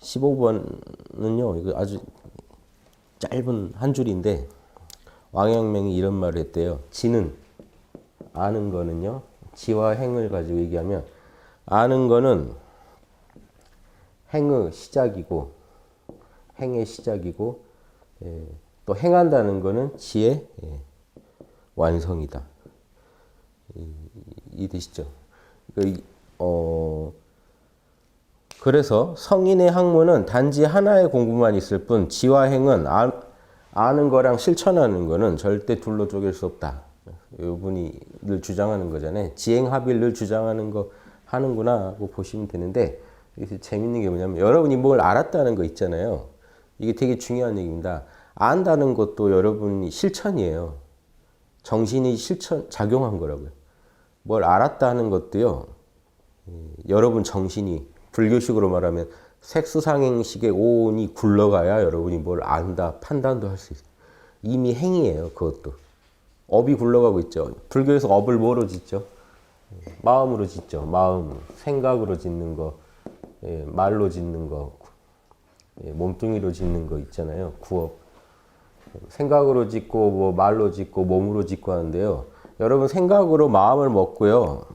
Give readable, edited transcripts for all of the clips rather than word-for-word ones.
15번은요, 이거 아주 짧은 한 줄인데, 왕阳明이 이런 말을 했대요. 지는, 아는 거는요, 지와 행을 가지고 얘기하면, 아는 거는 행의 시작이고, 또 행한다는 거는 지의 완성이다. 이해되시죠? 그래서 성인의 학문은 단지 하나의 공부만 있을 뿐 지와 행은 아는 거랑 실천하는 거는 절대 둘로 쪼갤 수 없다. 이분이 늘 주장하는 거잖아요. 지행합의를 늘 주장하는 거 하는구나 하고 보시면 되는데, 이게 재밌는 게 뭐냐면 여러분이 뭘 알았다는 거 있잖아요. 이게 되게 중요한 얘기입니다. 안다는 것도 여러분이 실천이에요. 정신이 작용한 거라고요. 뭘 알았다는 것도요, 여러분 정신이, 불교식으로 말하면 색수상행식의 오온이 굴러가야 여러분이 뭘 안다, 판단도 할 수 있어요. 이미 행위예요, 그것도. 업이 굴러가고 있죠. 불교에서 업을 뭐로 짓죠? 마음으로 짓죠. 마음, 생각으로 짓는 거, 말로 짓는 거, 몸뚱이로 짓는 거 있잖아요. 구업. 생각으로 짓고, 뭐 말로 짓고, 몸으로 짓고 하는데요. 여러분 생각으로 마음을 먹고요.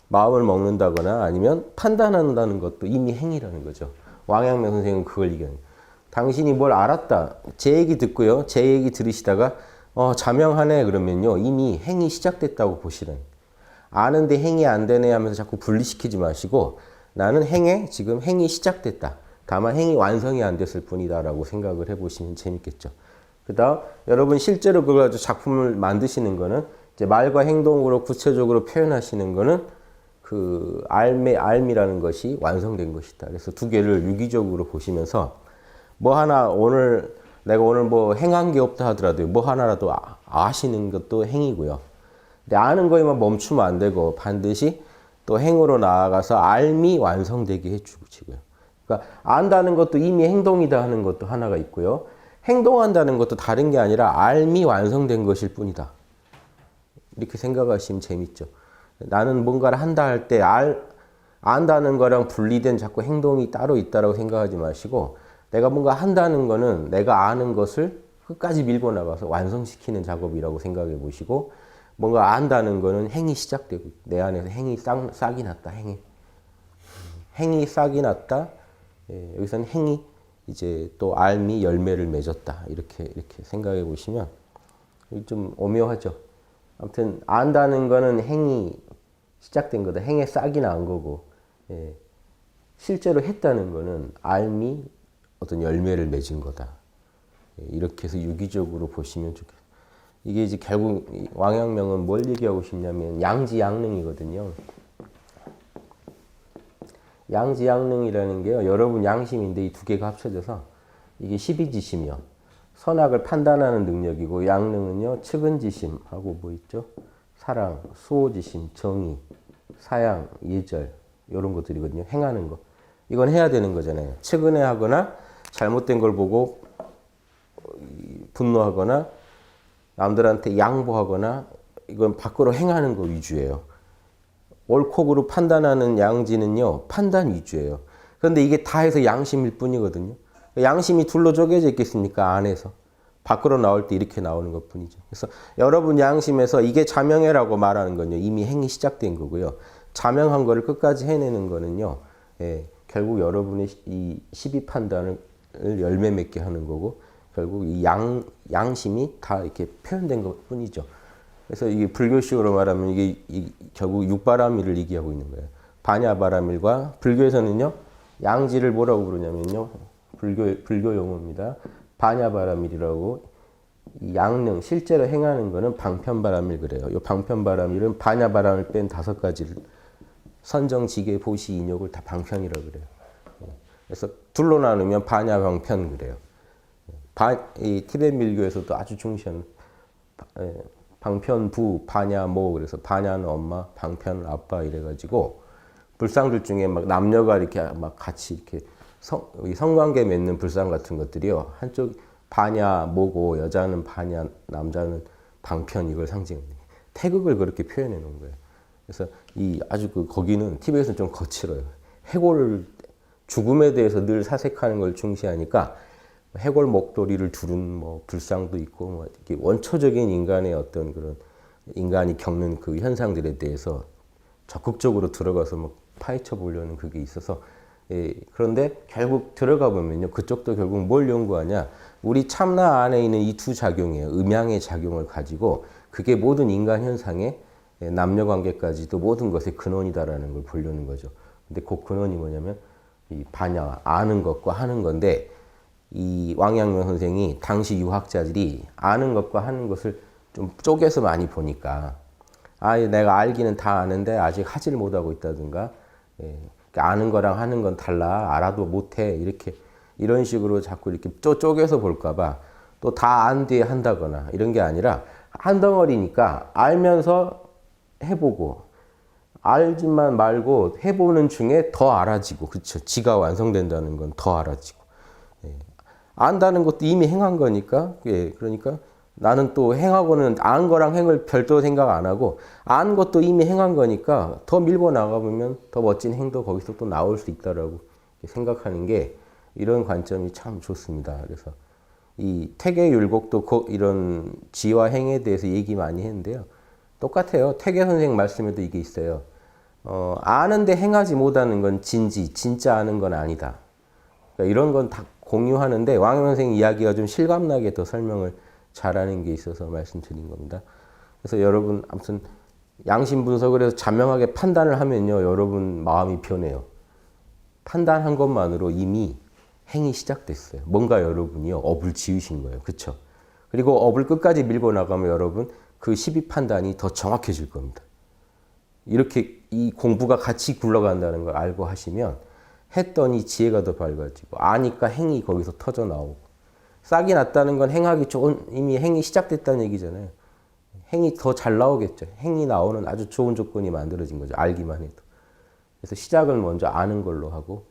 마음을 먹는다거나 아니면 판단한다는 것도 이미 행위라는 거죠. 왕양명 선생님은 그걸 얘기하는 거예요. 당신이 뭘 알았다. 제 얘기 듣고요. 제 얘기 들으시다가 자명하네 그러면요. 이미 행위 시작됐다고 보시는. 아는데 행위 안 되네 하면서 자꾸 분리시키지 마시고 나는 지금 행위 시작됐다. 다만 행위 완성이 안 됐을 뿐이다 라고 생각을 해보시면 재밌겠죠. 그 다음 여러분 실제로 그걸 가지고 작품을 만드시는 거는 이제 말과 행동으로 구체적으로 표현하시는 거는 그 알미라는 것이 완성된 것이다. 그래서 두 개를 유기적으로 보시면서 뭐 하나 내가 오늘 뭐 행한 게 없다 하더라도 뭐 하나라도 아시는 것도 행이고요. 근데 아는 거에만 멈추면 안 되고 반드시 또 행으로 나아가서 알미 완성되게 해주고요. 그러니까 안다는 것도 이미 행동이다 하는 것도 하나가 있고요. 행동한다는 것도 다른 게 아니라 알미 완성된 것일 뿐이다. 이렇게 생각하시면 재밌죠. 나는 뭔가를 한다 할 때 안다는 거랑 분리된 자꾸 행동이 따로 있다고 생각하지 마시고 내가 뭔가 한다는 거는 내가 아는 것을 끝까지 밀고 나가서 완성시키는 작업이라고 생각해 보시고 뭔가 안다는 거는 행이 시작되고 내 안에서 행이 싹이 났다. 행이 싹이 났다. 여기서는 행이 이제 또 알미 열매를 맺었다. 이렇게 생각해 보시면 좀 오묘하죠. 아무튼 안다는 거는 행이 시작된 거다. 행에 싹이 난 거고 실제로 했다는 거는 알미 어떤 열매를 맺은 거다. 이렇게 해서 유기적으로 보시면 좋겠어요. 이게 이제 결국 왕양명은 뭘 얘기하고 싶냐면 양지양능이거든요. 양지양능이라는 게요. 여러분 양심인데 이 두 개가 합쳐져서 이게 십이지심이요. 선악을 판단하는 능력이고 양능은요. 측은지심하고 뭐 있죠? 사랑, 수호지심, 정의, 사양, 예절 이런 것들이거든요. 행하는 거. 이건 해야 되는 거잖아요. 측은해하거나 잘못된 걸 보고 분노하거나 남들한테 양보하거나 이건 밖으로 행하는 거 위주예요. 옳고 그르 판단하는 양지는요. 판단 위주예요. 그런데 이게 다 해서 양심일 뿐이거든요. 양심이 둘로 쪼개져 있겠습니까? 안에서. 밖으로 나올 때 이렇게 나오는 것 뿐이죠. 그래서 여러분 양심에서 이게 자명해라고 말하는 건요. 이미 행이 시작된 거고요. 자명한 거를 끝까지 해내는 거는요. 결국 여러분의 이 십이 판단을 열매 맺게 하는 거고 결국 이 양심이 다 이렇게 표현된 것 뿐이죠. 그래서 이게 불교식으로 말하면 이게 결국 육바라밀을 얘기하고 있는 거예요. 반야바라밀과 불교에서는요. 양지를 뭐라고 부르냐면요. 불교 용어입니다. 반야바라밀이라고 양능 실제로 행하는 거는 방편바라밀 그래요. 이 방편바라밀은 반야바라밀 뺀 5가지를 선정지계 보시 인욕을 다 방편이라고 그래요. 그래서 둘로 나누면 반야 방편 그래요. 이 티베트 밀교에서도 아주 중시하는 방편부 반야모 그래서 반야는 엄마, 방편은 아빠 이래가지고 불상들 중에 막 남녀가 이렇게 막 같이 이렇게 성관계 맺는 불상 같은 것들이요. 한쪽 반야모고 여자는 반야, 남자는 방편 이걸 상징합니다. 태극을 그렇게 표현해 놓은 거예요. 그래서 이 아주 거기는 티베트는 좀 거칠어요. 해골을 죽음에 대해서 늘 사색하는 걸 중시하니까 해골 목도리를 두른 뭐 불상도 있고 뭐 이렇게 원초적인 인간의 어떤 그런 인간이 겪는 그 현상들에 대해서 적극적으로 들어가서 뭐 파헤쳐 보려는 그게 있어서 그런데 결국 들어가 보면요 그쪽도 결국 뭘 연구하냐 우리 참나 안에 있는 이 두 작용이에요. 음양의 작용을 가지고 그게 모든 인간 현상의 남녀 관계까지도 모든 것의 근원이다라는 걸 보려는 거죠. 근데 그 근원이 뭐냐면 이 반야 아는 것과 하는 건데 이 왕양명 선생이 당시 유학자들이 아는 것과 하는 것을 좀 쪼개서 많이 보니까 내가 알기는 다 아는데 아직 하지를 못하고 있다든가 아는 거랑 하는 건 달라 알아도 못해 이렇게 이런 식으로 자꾸 이렇게 쪼개서 볼까봐 또 다 안 뒤에 한다거나 이런 게 아니라 한 덩어리니까 알면서 해보고 알지만 말고 해보는 중에 더 알아지고 그렇죠. 지가 완성된다는 건 더 알아지고 안다는 것도 이미 행한 거니까 그러니까 나는 또 행하고는 안 거랑 행을 별도 생각 안 하고 안 것도 이미 행한 거니까 더 밀고 나가보면 더 멋진 행도 거기서 또 나올 수 있다라고 생각하는 게 이런 관점이 참 좋습니다. 그래서 이 태계율곡도 이런 지와 행에 대해서 얘기 많이 했는데요. 똑같아요. 태계 선생 말씀에도 이게 있어요. 아는데 행하지 못하는 건 진짜 아는 건 아니다. 그러니까 이런 건 다 공유하는데 왕영 선생 이야기가 좀 실감나게 더 설명을 잘하는 게 있어서 말씀드린 겁니다. 그래서 여러분 아무튼 양심 분석을 해서 자명하게 판단을 하면요. 여러분 마음이 변해요. 판단한 것만으로 이미 행이 시작됐어요. 뭔가 여러분이요. 업을 지으신 거예요. 그렇죠? 그리고 업을 끝까지 밀고 나가면 여러분 그 12 판단이 더 정확해질 겁니다. 이렇게 이 공부가 같이 굴러간다는 걸 알고 하시면 했더니 지혜가 더 밝아지고 아니까 행이 거기서 터져 나오고 싹이 났다는 건 행하기 좋은 이미 행이 시작됐다는 얘기잖아요. 행이 더 잘 나오겠죠. 행이 나오는 아주 좋은 조건이 만들어진 거죠. 알기만 해도. 그래서 시작을 먼저 아는 걸로 하고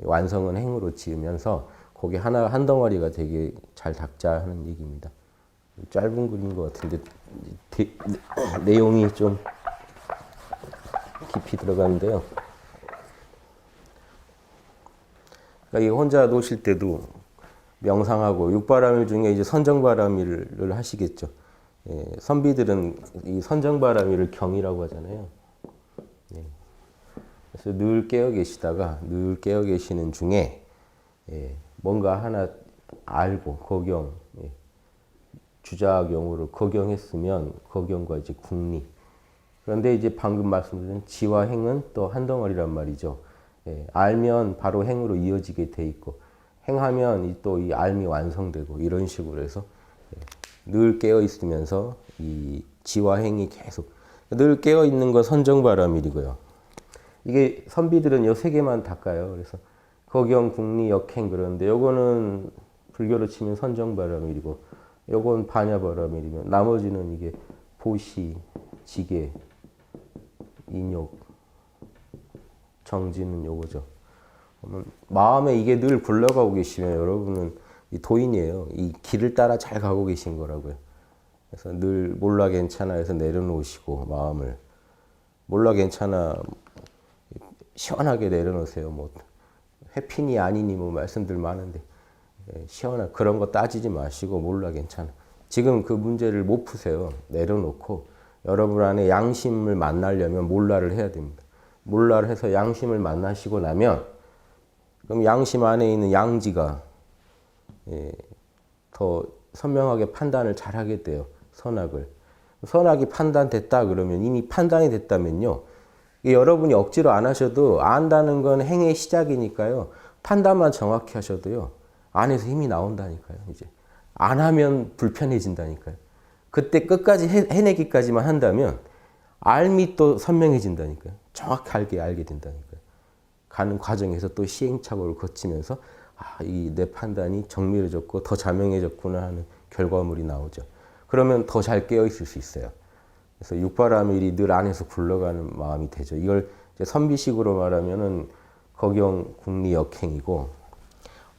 완성은 행으로 지으면서 거기 하나 한 덩어리가 되게 잘 닦자 하는 얘기입니다. 짧은 글인 것 같은데 내용이 좀 깊이 들어가는데요. 그러니까 이 혼자 노실 때도 명상하고 육바람일 중에 이제 선정바람일을 하시겠죠. 선비들은 이 선정바람일을 경이라고 하잖아요. 그래서 늘 깨어 계시다가 늘 깨어 계시는 중에 뭔가 하나 알고 거경 주작용으로 거경했으면 거경과 이제 국리. 그런데 이제 방금 말씀드린 지와 행은 또 한 덩어리란 말이죠. 알면 바로 행으로 이어지게 돼 있고 행하면 또 이 알미 완성되고 이런 식으로 해서 늘 깨어 있으면서 이 지와 행이 계속 늘 깨어 있는 건 선정바람일이고요. 이게 선비들은 요 세 개만 닦아요. 그래서 거경, 국리, 역행 그러는데 요거는 불교로 치면 선정바람일이고 요건 반야바람일이면 나머지는 이게 보시, 지계, 인욕, 정지는 요거죠. 마음에 이게 늘 굴러가고 계시면 여러분은 이 도인이에요. 이 길을 따라 잘 가고 계신 거라고요. 그래서 늘 몰라 괜찮아 해서 내려놓으시고 마음을 몰라 괜찮아 시원하게 내려놓으세요. 뭐 회피니 아니니 뭐 말씀들 많은데 시원한 그런 거 따지지 마시고 몰라 괜찮아. 지금 그 문제를 못 푸세요. 내려놓고 여러분 안에 양심을 만나려면 몰라를 해야 됩니다. 몰라를 해서 양심을 만나시고 나면 그럼 양심 안에 있는 양지가 더 선명하게 판단을 잘하게 돼요. 선악을. 선악이 판단됐다 그러면 이미 판단이 됐다면요. 여러분이 억지로 안 하셔도 안다는 건 행의 시작이니까요. 판단만 정확히 하셔도요. 안에서 힘이 나온다니까요. 이제 안 하면 불편해진다니까요. 그때 끝까지 해내기까지만 한다면 알미 또 선명해진다니까요. 정확하게 알게 된다니까요. 가는 과정에서 또 시행착오를 거치면서 이 내 판단이 정밀해졌고 더 자명해졌구나 하는 결과물이 나오죠. 그러면 더 잘 깨어있을 수 있어요. 그래서 육바라밀이 늘 안에서 굴러가는 마음이 되죠. 이걸 이제 선비식으로 말하면은 거경, 국리, 역행이고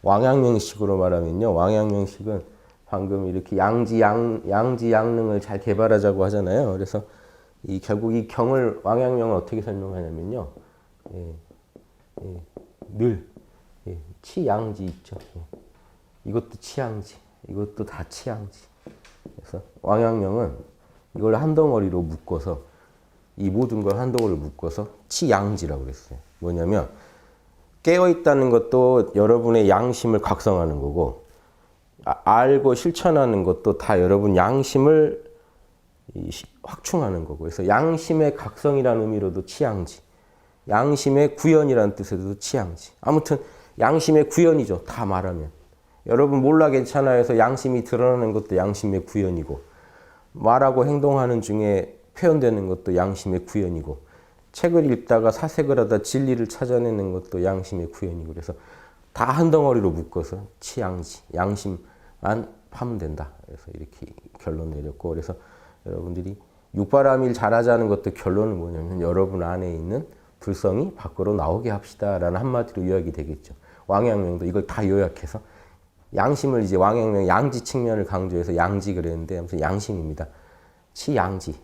왕양명식으로 말하면요. 왕양명식은 방금 이렇게 양지양능을 잘 개발하자고 하잖아요. 그래서 결국 이 경을 왕양명을 어떻게 설명하냐면요. 늘 예, 치양지 있죠. 예. 이것도 치양지, 이것도 다 치양지. 그래서 왕양명은 이걸 한 덩어리로 묶어서 이 모든 걸 한 덩어리로 묶어서 치양지라고 그랬어요. 뭐냐면 깨어 있다는 것도 여러분의 양심을 각성하는 거고 알고 실천하는 것도 다 여러분 양심을 확충하는 거고. 그래서 양심의 각성이라는 의미로도 치양지, 양심의 구현이라는 뜻에도 치양지. 아무튼 양심의 구현이죠. 다 말하면. 여러분 몰라 괜찮아 해서 양심이 드러나는 것도 양심의 구현이고, 말하고 행동하는 중에 표현되는 것도 양심의 구현이고, 책을 읽다가 사색을 하다 진리를 찾아내는 것도 양심의 구현이고. 그래서 다 한 덩어리로 묶어서 치양지, 양심만 파면 된다. 그래서 이렇게 결론 내렸고, 그래서 여러분들이 육바라밀 잘하자는 것도 결론은 뭐냐면 여러분 안에 있는 불성이 밖으로 나오게 합시다라는 한마디로 요약이 되겠죠. 왕양명도 이걸 다 요약해서 양심을 이제 왕양명 양지 측면을 강조해서 양지 그랬는데 아무튼 양심입니다. 치양지.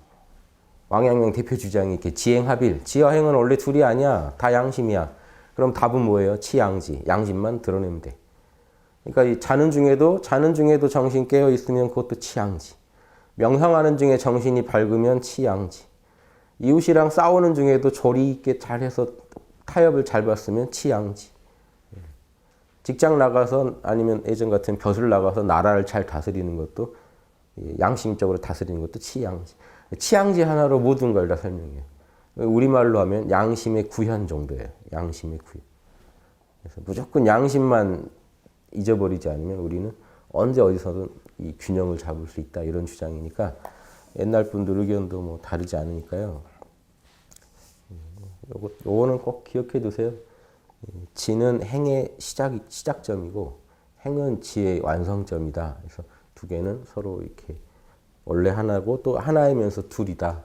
왕양명 대표 주장이 이렇게 지행합일. 지와 행은 원래 둘이 아니야. 다 양심이야. 그럼 답은 뭐예요? 치양지. 양심만 드러내면 돼. 그러니까 이 자는 중에도 정신 깨어 있으면 그것도 치양지. 명상하는 중에 정신이 밝으면 치양지. 이웃이랑 싸우는 중에도 조리 있게 잘해서 타협을 잘 봤으면 치양지. 직장 나가서 아니면 예전 같은 벼슬 나가서 나라를 잘 다스리는 것도 양심적으로 다스리는 것도 치양지. 치양지 하나로 모든 걸 다 설명해요. 우리말로 하면 양심의 구현 정도예요. 양심의 구현. 그래서 무조건 양심만 잊어버리지 않으면 우리는 언제 어디서든 이 균형을 잡을 수 있다 이런 주장이니까 옛날 분들 의견도 뭐 다르지 않으니까요. 요거는 꼭 기억해 두세요. 지는 행의 시작점이고 행은 지의 완성점이다. 그래서 두 개는 서로 이렇게 원래 하나고 또 하나이면서 둘이다.